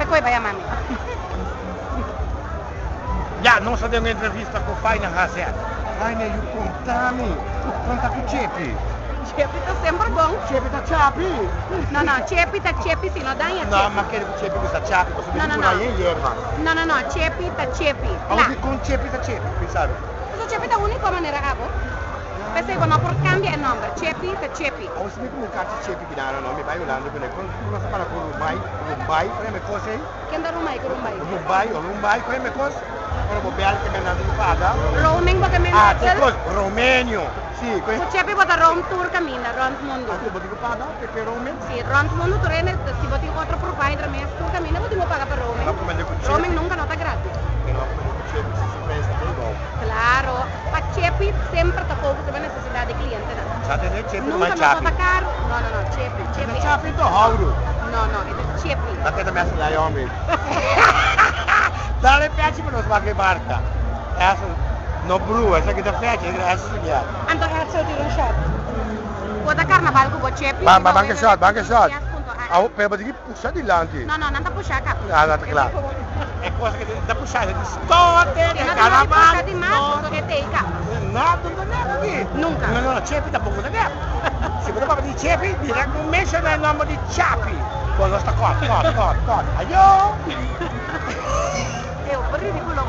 te coi vai a mami. Ja, non so delle intervista con Faina Hazard. Faina, you contami. Conta con Cepi. Cepi tá sempre bom. Cepi da Ciapi. No, no, Cepi tá Cepi sim, não dá em No, ma che Cepi questa Ciapi? Posso dire una erba. No, no, no, Cepi tá Cepi. Oggi con Cepi da Cepi, pensavo. Questo Cepi tá única maneira, cabo. Pensei que não por cambia o nome. Cepi tá Cepi. Ho sentito un calcio Cepi che non mi vai volando con cosa parla con Rumbai, come cose? Quem dá Rumbai, que Rumbai? Rumbai, come cose? Ora mobiale che mi hanno dato paga. Roaming bota mesmo. Ah, che cosa? Romenio. Sì, questo. Cepi bota roam tour cammina, round mundo. Anche botico paga perché roaming? Sì, round mundo tu rene, si boti outro provider mesmo, tu cammina, botico paga per roaming. Roaming nunca nota gratis. No, come Cepi si pensa che igual. Claro, a Cepi sempre tá pouco da necessidade de cliente, né? Sate del Cepi Nunca mai não Ciapi. tá caro. No, no, no, Cepi. Cepi. Ciapi to Hauru. No, no, è Cepi. Ma che mi ha dato la homem. Dale piace per lo sbaghe barca. Adesso no bru, essa che da piace, grazie studiare. Anto gaat zo di un shot. Quota carnaval cu Cepi. Ma anche shot, ma anche shot. Per dire puxa di lanti. No, no, non da puxar cap. Ah, da claro. È cosa che da pushare di stote, Sì, di ma carnaval. di maggio che te cap. No, non è così. Nunca. No, no, Cepi da poco da gap. Se poteva di Cepi, direi che un mese nel nome di Ciapi. Con lo sta cot. Aio! Eu, per ridicolo,